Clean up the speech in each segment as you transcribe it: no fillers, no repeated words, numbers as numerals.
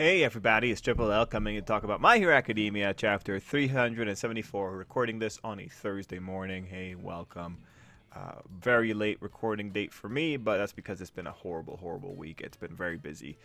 Hey everybody, it's Tripl-L coming to talk about My Hero Academia chapter 374. We're recording this on a Thursday morning. Hey, welcome. Very late recording date for me, but that's because it's been a horrible week. It's been very busy.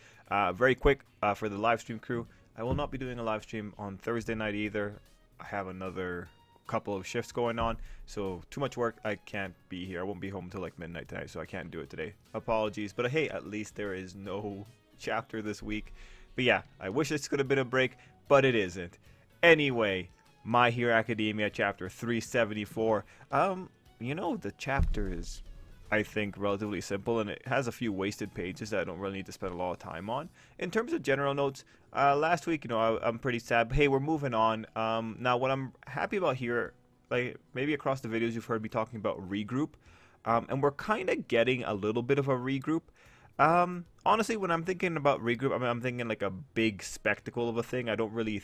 Very quick for the live stream crew. I will not be doing a live stream on Thursday night either. I have another couple of shifts going on, so too much work. I can't be here. I won't be home until like midnight tonight, so I can't do it today. Apologies, but hey, at least there is no chapter this week. But yeah, I wish this could have been a break, but it isn't. Anyway, My Hero Academia chapter 374. The chapter is, I think, relatively simple, and it has a few wasted pages that I don't really need to spend a lot of time on. In terms of general notes, last week, I'm pretty sad, but hey, we're moving on. Now, what I'm happy about here, like maybe across the videos you've heard me talking about regroup, and we're kind of getting a little bit of a regroup. Honestly, when I'm thinking about regroup, I'm thinking like a big spectacle of a thing. I don't really,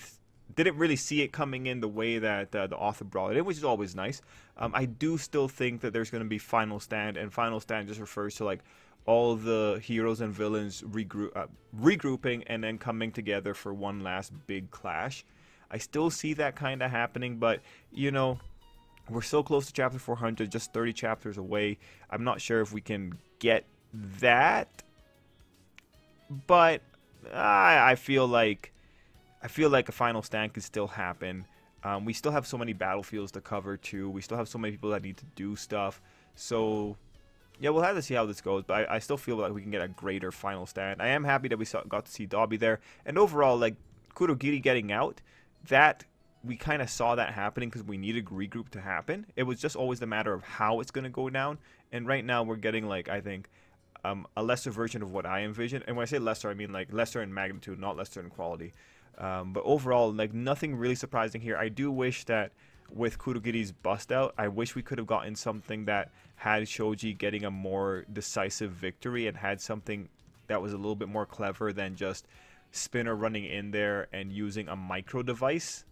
didn't really see it coming in the way that the author brought it in, which is always nice. I do still think that there's going to be final stand, and final stand just refers to like all the heroes and villains regrouping and then coming together for one last big clash. I still see that kind of happening, but we're so close to chapter 400, just 30 chapters away. I'm not sure if we can get that, but I feel like a final stand could still happen. We still have so many battlefields to cover too. We still have so many people that need to do stuff. So yeah, we'll have to see how this goes, but I still feel like we can get a greater final stand. I am happy that we got to see Dobby there, and overall, like Kurogiri getting out, that we kind of saw that happening because we needed regroup to happen. It was just always the matter of how it's going to go down, and right now we're getting, like, I think a lesser version of what I envision. And when I say lesser, I mean like lesser in magnitude, not lesser in quality. But overall, like, nothing really surprising here. I do wish that with Kurogiri's bust out, I wish we could have gotten something that had Shoji getting a more decisive victory and had something that was a little bit more clever than just Spinner running in there and using a micro device.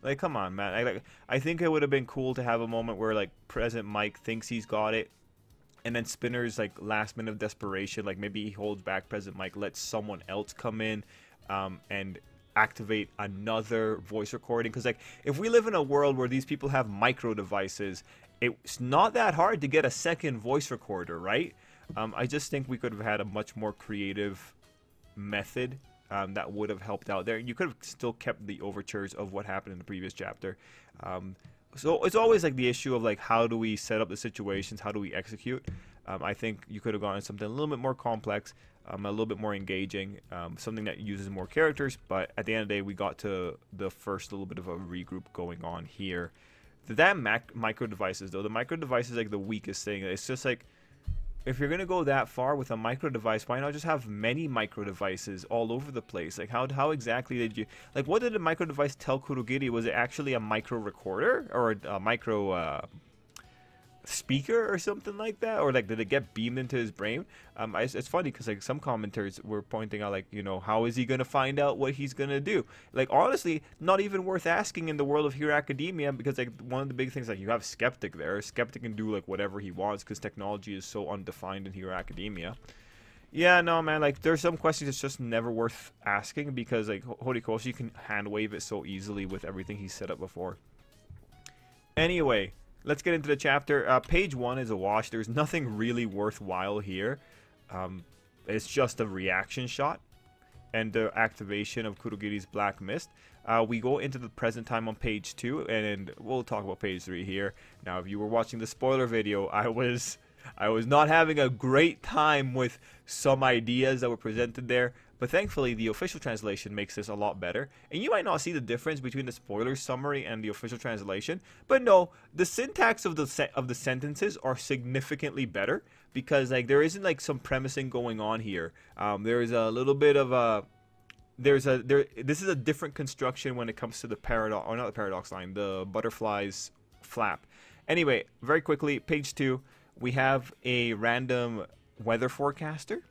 Like, come on, man. I think it would have been cool to have a moment where, like, President Mike thinks he's got it, and then Spinner's, like, last minute of desperation, like, maybe he holds back President Mike, lets someone else come in and activate another voice recording. Because, like, if we live in a world where these people have micro devices, it's not that hard to get a second voice recorder, right? I just think we could have had a much more creative method that would have helped out there. You could have still kept the overtures of what happened in the previous chapter. So it's always like the issue of like, how do we set up the situations? How do we execute? I think you could have gone something a little bit more complex, a little bit more engaging, something that uses more characters. But at the end of the day, we got to the first little bit of a regroup going on here. That micro devices though, the micro device is like the weakest thing. It's just like, if you're gonna go that far with a micro device, why not just have many micro devices all over the place? Like, how exactly did you, like, what did the micro device tell Kurogiri? Was it actually a micro recorder or a micro speaker or something like that? Or like, did it get beamed into his brain? It's funny because like some commenters were pointing out, like, how is he gonna find out what he's gonna do? Like, honestly, not even worth asking in the world of Hero Academia, because like one of the big things, like, you have Skeptic there. Skeptic can do like whatever he wants because technology is so undefined in Hero Academia. Yeah, no, man, like, there's some questions it's just never worth asking because like Horikoshi can hand wave it so easily with everything he's set up before. Anyway, let's get into the chapter. Page 1 is a wash. There's nothing really worthwhile here. It's just a reaction shot and the activation of Kurogiri's Black Mist. We go into the present time on page 2, and we'll talk about page 3 here. Now, if you were watching the spoiler video, I was not having a great time with some ideas that were presented there. But thankfully, the official translation makes this a lot better. And you might not see the difference between the spoiler summary and the official translation. But no, the syntax of the sentences are significantly better. Because like there isn't like some premising going on here. There's a little bit of a... This is a different construction when it comes to the paradox... Or not the paradox line, the butterfly's flap. Anyway, very quickly, page 2. We have a random weather forecaster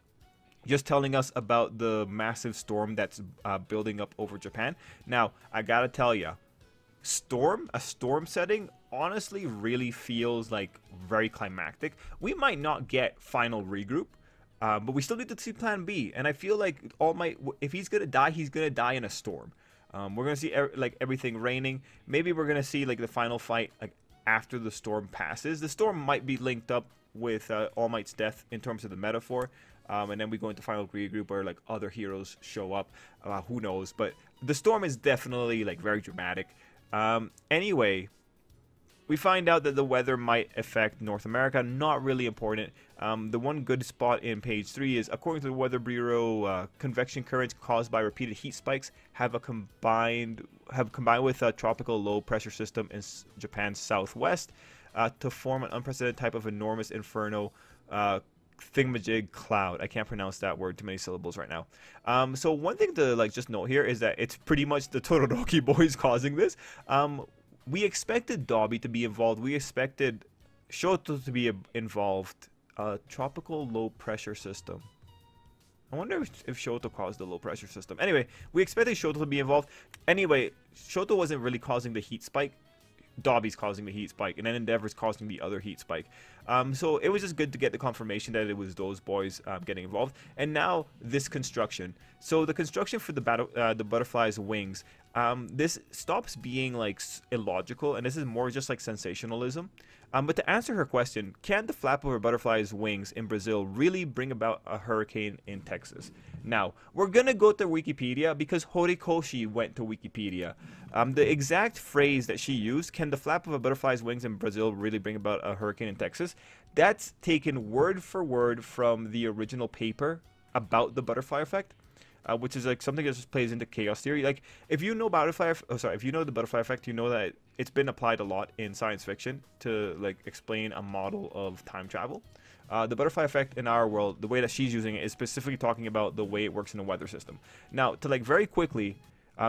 just telling us about the massive storm that's building up over Japan. Now, I gotta tell you, a storm setting honestly really feels like very climactic. We might not get final regroup, But we still need to see Plan B, and I feel like All Might, if he's gonna die, he's gonna die in a storm. We're gonna see like everything raining. Maybe we're gonna see like the final fight like after the storm passes. The storm might be linked up with All Might's death in terms of the metaphor, and then we go into final regroup where like other heroes show up. Who knows? But the storm is definitely like very dramatic. Anyway, we find out that the weather might affect North America. Not really important. The one good spot in page 3 is, according to the Weather Bureau, convection currents caused by repeated heat spikes have combined with a tropical low pressure system in Japan's southwest to form an unprecedented type of enormous inferno thingamajig cloud. I can't pronounce that word, too many syllables right now. So one thing to like just note here is that it's pretty much the Todoroki boys causing this. We expected Dobby to be involved. We expected Shoto to be involved. Tropical low pressure system. I wonder if Shoto caused the low pressure system. Anyway, we expected Shoto to be involved. Anyway, Shoto wasn't really causing the heat spike. Dobby's causing the heat spike, and then Endeavor's causing the other heat spike. So it was just good to get the confirmation that it was those boys getting involved. And now this construction. So the construction for the butterfly's wings. This stops being like illogical, and this is more just like sensationalism. But to answer her question, can the flap of a butterfly's wings in Brazil really bring about a hurricane in Texas? Now, we're going to go to Wikipedia because Horikoshi went to Wikipedia. The exact phrase that she used, can the flap of a butterfly's wings in Brazil really bring about a hurricane in Texas? That's taken word for word from the original paper about the butterfly effect. Which is like something that just plays into chaos theory. Like if you know if you know the butterfly effect, you know that it's been applied a lot in science fiction to like explain a model of time travel. The butterfly effect in our world, the way that she's using it is specifically talking about the way it works in the weather system. Now, to like very quickly,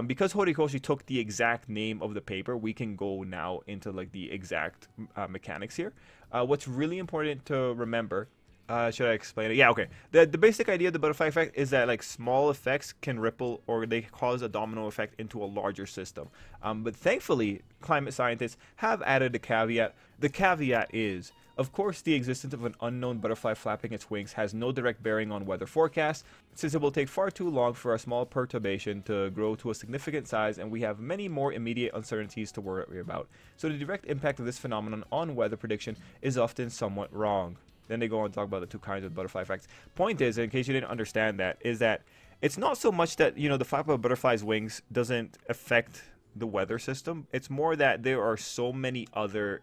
because Horikoshi took the exact name of the paper, we can go now into like the exact mechanics here. What's really important to remember. Should I explain it? Yeah, okay. The basic idea of the butterfly effect is that like small effects can ripple or they cause a domino effect into a larger system. But thankfully, climate scientists have added a caveat. The caveat is, of course, the existence of an unknown butterfly flapping its wings has no direct bearing on weather forecasts, since it will take far too long for a small perturbation to grow to a significant size, and we have many more immediate uncertainties to worry about. So the direct impact of this phenomenon on weather prediction is often somewhat wrong. Then they go on to talk about the two kinds of butterfly effects. Point is, in case you didn't understand that, is that it's not so much that, you know, the flap of a butterfly's wings doesn't affect the weather system. It's more that there are so many other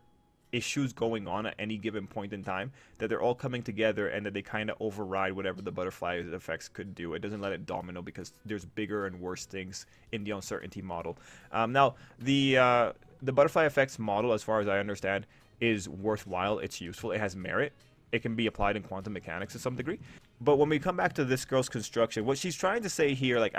issues going on at any given point in time that they're all coming together and that they kind of override whatever the butterfly effects could do. It doesn't let it domino because there's bigger and worse things in the uncertainty model. Now, the butterfly effects model, as far as I understand, is worthwhile. It's useful. It has merit. It can be applied in quantum mechanics to some degree. But when we come back to this girl's construction, what she's trying to say here, like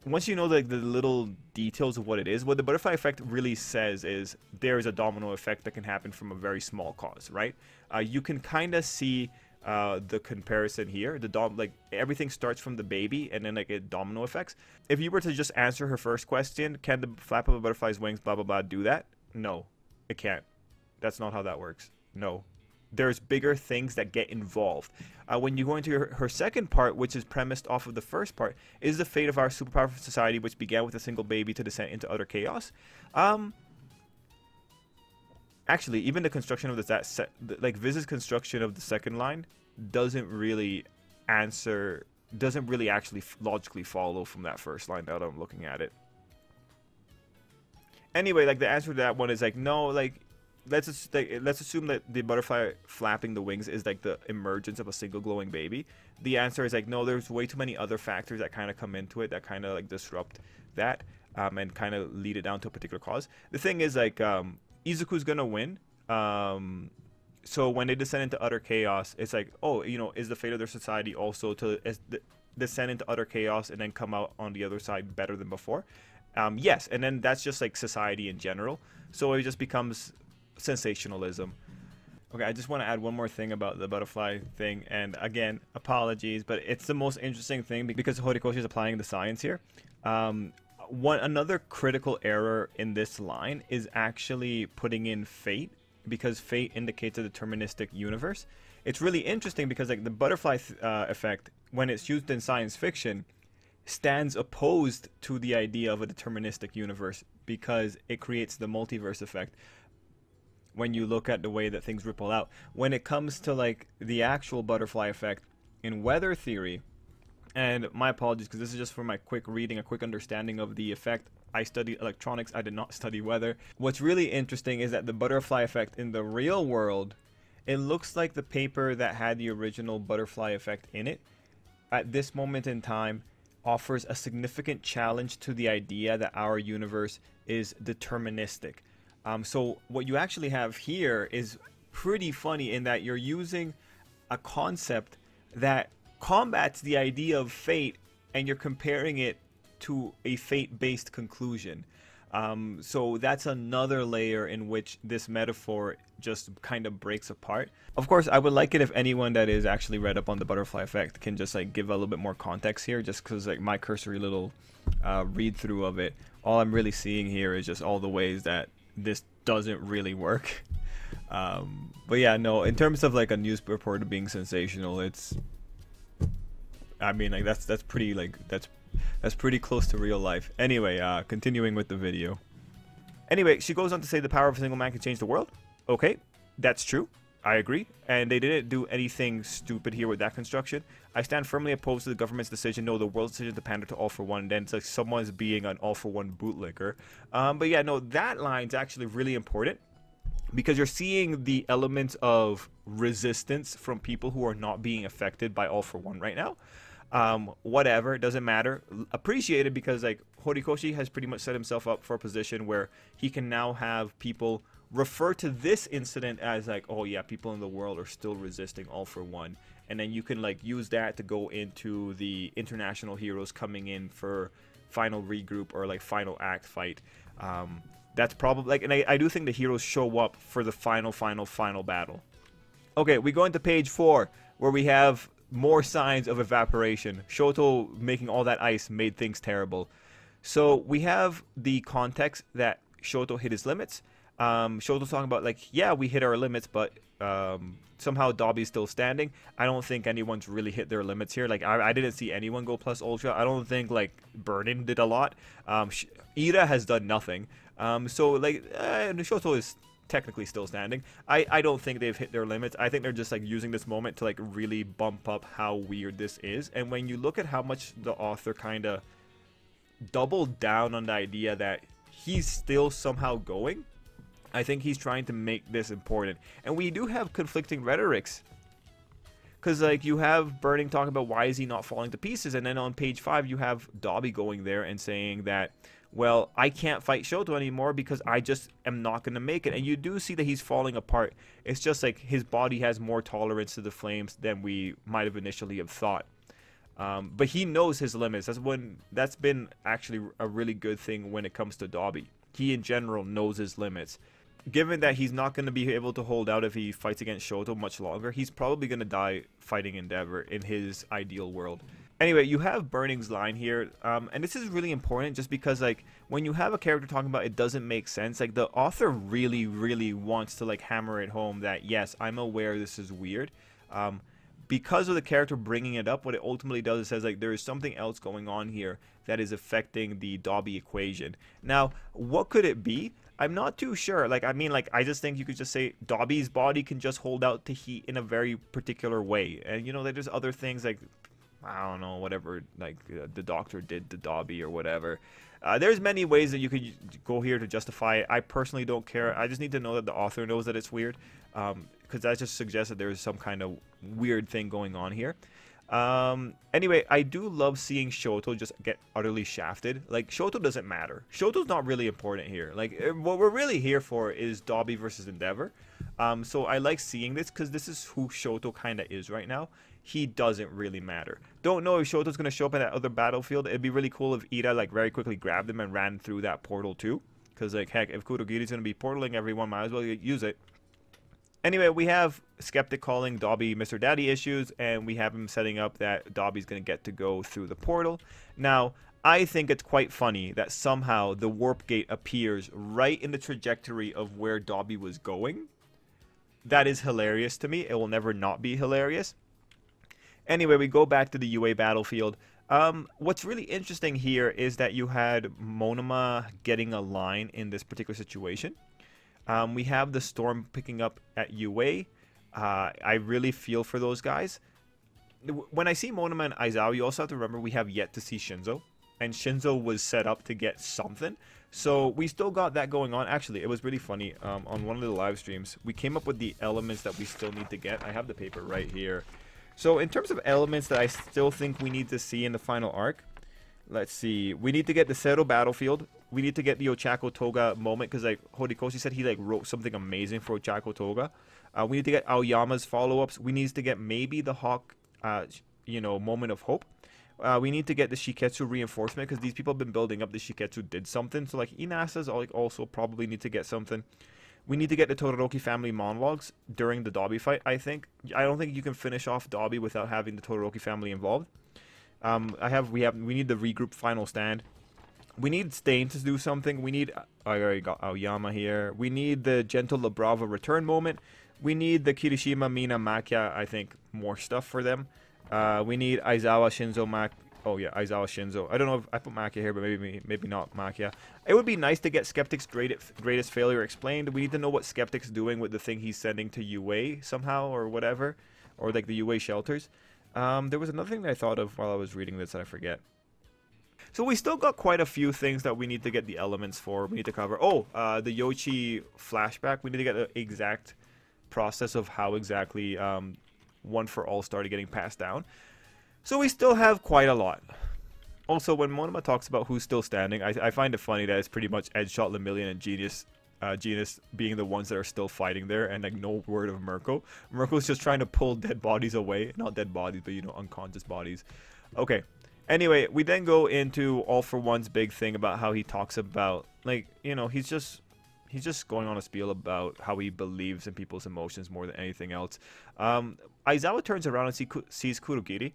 once you know the little details of what it is, what the butterfly effect really says is there is a domino effect that can happen from a very small cause, right? You can kind of see the comparison here. Like everything starts from the baby and then like it domino effects. If you were to just answer her first question, can the flap of a butterfly's wings, blah, blah, blah, do that? No, it can't. That's not how that works. No. There's bigger things that get involved. When you go into her second part, which is premised off of the first part, is the fate of our superpowerful society, which began with a single baby to descend into utter chaos. Actually, even the construction of like Viz's construction of the second line doesn't really actually logically follow from that first line now that I'm looking at it. Anyway, like the answer to that one is like no, like let's assume that the butterfly flapping the wings is like the emergence of a single glowing baby. The answer is like no, there's way too many other factors that kind of come into it that kind of like disrupt that and kind of lead it down to a particular cause. The thing is like Izuku's gonna win. So when they descend into utter chaos, it's like, oh, you know, is the fate of their society also to descend into utter chaos and then come out on the other side better than before? Yes, and then that's just like society in general. So it just becomes sensationalism. Okay, I just want to add one more thing about the butterfly thing, and again, apologies, but it's the most interesting thing because Horikoshi is applying the science here. Another critical error in this line is actually putting in fate, because fate indicates a deterministic universe. it's really interesting because like the butterfly effect, when it's used in science fiction, stands opposed to the idea of a deterministic universe because it creates the multiverse effect when you look at the way that things ripple out. When it comes to like the actual butterfly effect in weather theory, and my apologies because this is just for my quick reading, a quick understanding of the effect. I studied electronics, I did not study weather. What's really interesting is that the butterfly effect in the real world, it looks like the paper that had the original butterfly effect in it, at this moment in time, offers a significant challenge to the idea that our universe is deterministic. So what you actually have here is pretty funny in that you're using a concept that combats the idea of fate, and you're comparing it to a fate-based conclusion. So that's another layer in which this metaphor just kind of breaks apart. Of course, I would like it if anyone that is actually read up on the butterfly effect can just like give a little bit more context here, just because like my cursory little read through of it, all I'm really seeing here is just all the ways that this doesn't really work. But yeah, no, in terms of like a news reporter being sensational, it's, I mean, like that's pretty like that's pretty close to real life. Anyway, continuing with the video. Anyway, she goes on to say the power of a single man can change the world. Okay, that's true. I agree. And they didn't do anything stupid here with that construction. I stand firmly opposed to the government's decision. No, the world's decision to pander to all for one. And then it's like someone's being an all for one bootlicker. But yeah, no, that line's actually really important, because you're seeing the elements of resistance from people who are not being affected by all for one right now. Whatever, it doesn't matter. Appreciate it, because like Horikoshi has pretty much set himself up for a position where he can now have people refer to this incident as like, oh yeah, people in the world are still resisting all for one, and then you can like use that to go into the international heroes coming in for final regroup or like final act fight. That's probably like, and I do think the heroes show up for the final battle. Okay, we go into page 4 where we have more signs of evaporation. Shoto making all that ice made things terrible. So we have the context that Shoto hit his limits. Shoto's talking about like, yeah, we hit our limits, but somehow Dobby's still standing. I don't think anyone's really hit their limits here. Like I didn't see anyone go plus ultra. I don't think like Burnin did a lot. Ira has done nothing. So like Shoto is technically still standing. I don't think they've hit their limits. I think they're just like using this moment to like really bump up how weird this is. And when you look at how much the author kind of doubled down on the idea that he's still somehow going, I think he's trying to make this important. And we do have conflicting rhetorics, because like you have Burning talking about why is he not falling to pieces, and then on page 5 you have Dobby going there and saying that, well, I can't fight Shoto anymore because I just am not going to make it. And you do see that he's falling apart. It's just like his body has more tolerance to the flames than we might have initially have thought. But he knows his limits. That's been actually a really good thing when it comes to Dobby. He in general knows his limits. Given that he's not going to be able to hold out if he fights against Shoto much longer, he's probably going to die fighting Endeavor in his ideal world. Anyway, you have Burning's line here, and this is really important just because, like, when you have a character talking about it doesn't make sense, like, the author really, really wants to, like, hammer it home that, yes, I'm aware this is weird. Because of the character bringing it up, what it ultimately does is says, like, there is something else going on here that is affecting the Dobby equation. Now, what could it be? I'm not too sure. Like, I mean, like, I just think you could just say Dobby's body can just hold out to heat in a very particular way. And, you know, there's other things like, I don't know, whatever, like the doctor did to Dobby or whatever. There's many ways that you could go here to justify it. I personally don't care. I just need to know that the author knows that it's weird, because that just suggests that there is some kind of weird thing going on here. Anyway, I do love seeing Shoto just get utterly shafted. Like, Shoto doesn't matter. Shoto's not really important here. Like, what we're really here for is Dobby versus Endeavor. So I like seeing this because this is who Shoto kind of is right now. He doesn't really matter. Don't know if Shoto's going to show up in that other battlefield. It'd be really cool if Ida, like, very quickly grabbed him and ran through that portal too. Because, like, heck, if Kurogiri's going to be portaling everyone, might as well use it. Anyway, we have Skeptic calling Dobby Mr. Daddy issues, and we have him setting up that Dobby's going to get to go through the portal. Now, I think it's quite funny that somehow the warp gate appears right in the trajectory of where Dobby was going. that is hilarious to me. It will never not be hilarious. Anyway, we go back to the UA battlefield. What's really interesting here is that you had Monoma getting a line in this particular situation. We have the Storm picking up at UA. I really feel for those guys. When I see Monoma and Aizawa, you also have to remember we have yet to see Shinzo. And Shinzo was set up to get something. So we still got that going on. Actually, it was really funny. On one of the live streams, we came up with the elements that we still need to get. I have the paper right here. So in terms of elements that I still think we need to see in the final arc, let's see. We need to get the Seto battlefield. We need to get the Ochako Toga moment because like Horikoshi said he like wrote something amazing for Ochako Toga. We need to get Aoyama's follow-ups. We need to get maybe the Hawk, moment of hope. We need to get the Shiketsu reinforcement because these people have been building up the Shiketsu did something. So like Inasa's also probably need to get something. We need to get the Todoroki family monologues during the Dobby fight, I think. I don't think you can finish off Dobby without having the Todoroki family involved. We need the regroup final stand. We need Stain to do something. We need I already got Aoyama here. We need the Gentle Labrava return moment. We need the Kirishima, Mina, Makia, I think more stuff for them. We need Aizawa, Shinzo, Aizawa, Shinzo. I don't know if I put Makia here, but maybe not Makia. It would be nice to get Skeptic's greatest failure explained. We need to know what Skeptic's doing with the thing he's sending to UA somehow or whatever. Or like the UA shelters. There was another thing that I thought of while I was reading this that I forget. So we still got quite a few things that we need to get the elements for. We need to cover. The Yoichi flashback. We need to get the exact process of how exactly One for All started getting passed down. So we still have quite a lot. Also, when Monoma talks about who's still standing, I find it funny that it's pretty much Edgeshot, Lemillion, and Genius being the ones that are still fighting there, and like no word of Mirko. Mirko's just trying to pull dead bodies away. Not dead bodies, but unconscious bodies. Okay. Anyway, we then go into All for One's big thing about how he talks about, he's just going on a spiel about how he believes in people's emotions more than anything else. Aizawa turns around and sees Kurogiri,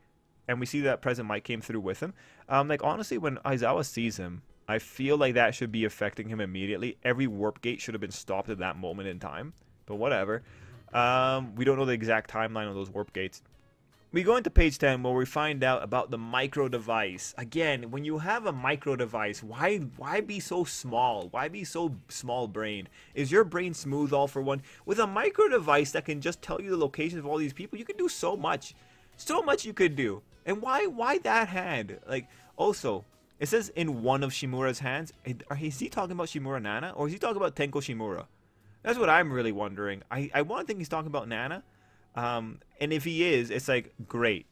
and we see that President Mike came through with him. Honestly, when Aizawa sees him, I feel like that should be affecting him immediately. Every warp gate should have been stopped at that moment in time, but whatever. We don't know the exact timeline of those warp gates. We go into page 10 where we find out about the micro device. Again, when you have a micro device, why be so small? Why be so small brained? Is your brain smooth all for one? With a micro device that can just tell you the locations of all these people, you can do so much. So much you could do. And why that hand? Also, it says in one of Shimura's hands. Is he talking about Shimura Nana? Or is he talking about Tenko Shimura? That's what I'm really wondering. I want to think he's talking about Nana. And if he is, it's like, great.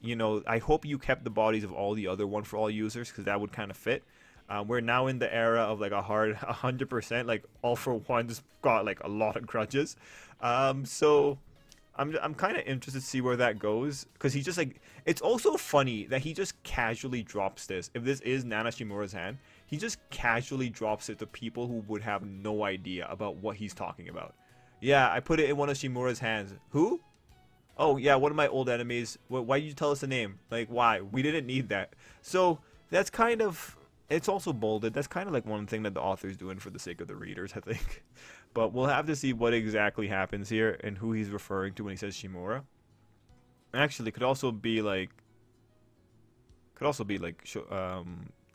I hope you kept the bodies of all the other One for All users, because that would kind of fit. We're now in the era of like a hard 100%, like All for One's got like a lot of grudges. So I'm kind of interested to see where that goes, because he just it's also funny that he just casually drops this. If this is Nana Shimura's hand, he just casually drops it to people who would have no idea about what he's talking about. Yeah, I put it in one of Shimura's hands. Who? Oh, yeah, one of my old enemies. Why did you tell us the name? Why? We didn't need that. So, that's kind of... It's also bolded. That's kind of like one thing that the author's doing for the sake of the readers, I think. But we'll have to see what exactly happens here and who he's referring to when he says Shimura. Actually, could also be like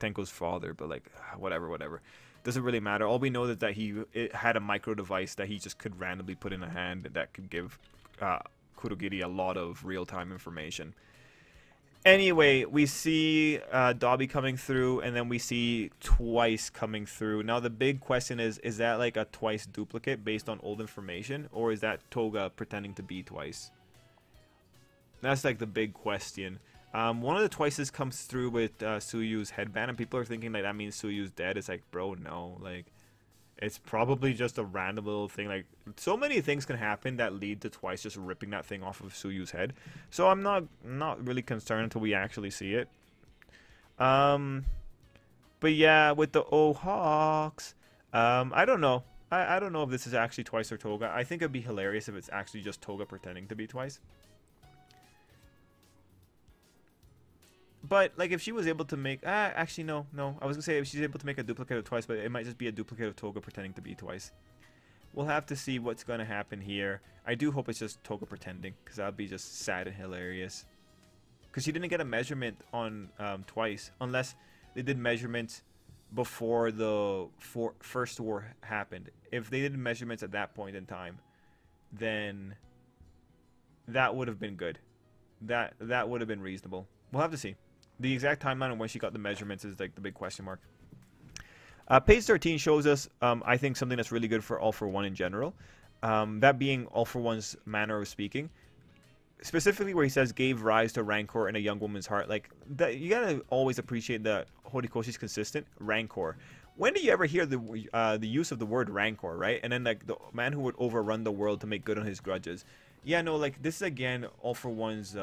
Tenko's father, but whatever. Doesn't really matter. All we know is that it had a micro device that he just could randomly put in a hand that could give... Kurogiri a lot of real-time information. Anyway, we see Dobby coming through, and then we see Twice coming through. Now, the big question is that like a Twice duplicate based on old information, or is that Toga pretending to be Twice? That's like the big question. One of the Twices comes through with Suyu's headband, and people are thinking like that means Suyu's dead. It's like, bro, no, it's probably just a random little thing. So many things can happen that lead to Twice just ripping that thing off of Suyu's head. So I'm not really concerned until we actually see it. But yeah, with the Hawks, I don't know. I don't know if this is actually Twice or Toga. I think it'd be hilarious if it's actually just Toga pretending to be Twice. But, if she was able to make... actually, no. I was going to say if she's able to make a duplicate of Twice, but it might just be a duplicate of Toga pretending to be Twice. we'll have to see what's going to happen here. I do hope it's just Toga pretending, because that would be just sad and hilarious. Because she didn't get a measurement on twice, unless they did measurements before the first war happened. If they did measurements at that point in time, then that would have been good. That would have been reasonable. We'll have to see. The exact timeline of when she got the measurements is like the big question mark. Page 13 shows us, I think, something that's really good for All For One in general. That being All For One's manner of speaking. Specifically where he says, gave rise to rancor in a young woman's heart. Like, that, you gotta always appreciate that Horikoshi's consistent. Rancor. When do you ever hear the use of the word rancor, right? And then, like, the man who would overrun the world to make good on his grudges. Yeah, no, like, this is, again, All For One's,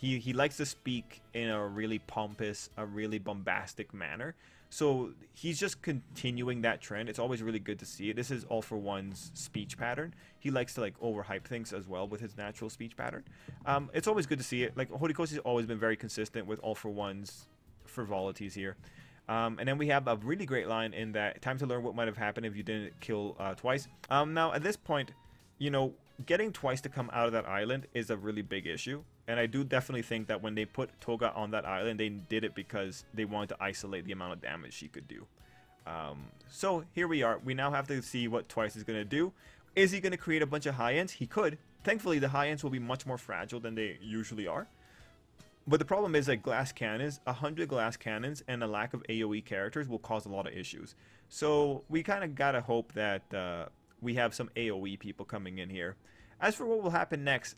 he likes to speak in a really pompous, a really bombastic manner. So he's just continuing that trend. It's always really good to see it. This is All For One's speech pattern. He likes to like overhype things as well with his natural speech pattern. It's always good to see it. Like Horikoshi's always been very consistent with All For One's frivolities here. And then we have a really great line in that, time to learn what might have happened if you didn't kill twice. Now at this point, you know, getting twice to come out of that island is a really big issue. And I do definitely think that when they put Toga on that island, they did it because they wanted to isolate the amount of damage she could do. So here we are. We now have to see what Twice is going to do. Is he going to create a bunch of high ends? He could. Thankfully, the high ends will be much more fragile than they usually are. But the problem is that glass cannons, 100 glass cannons, and a lack of AoE characters will cause a lot of issues. So we kind of got to hope that we have some AoE people coming in here. As for what will happen next,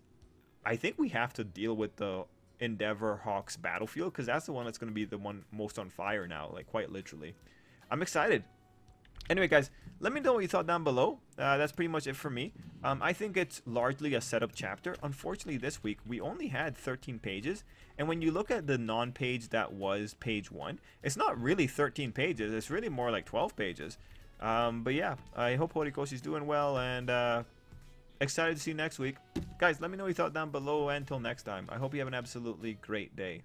I think we have to deal with the Endeavor Hawks battlefield, because that's the one that's going to be the one most on fire now, like quite literally. I'm excited. Anyway, guys, let me know what you thought down below. That's pretty much it for me. I think it's largely a setup chapter. Unfortunately, this week, we only had 13 pages. And when you look at the non-page that was page 1, it's not really 13 pages. It's really more like 12 pages. But yeah, I hope Horikoshi's doing well, and excited to see you next week. Guys, let me know what you thought down below, and until next time, I hope you have an absolutely great day.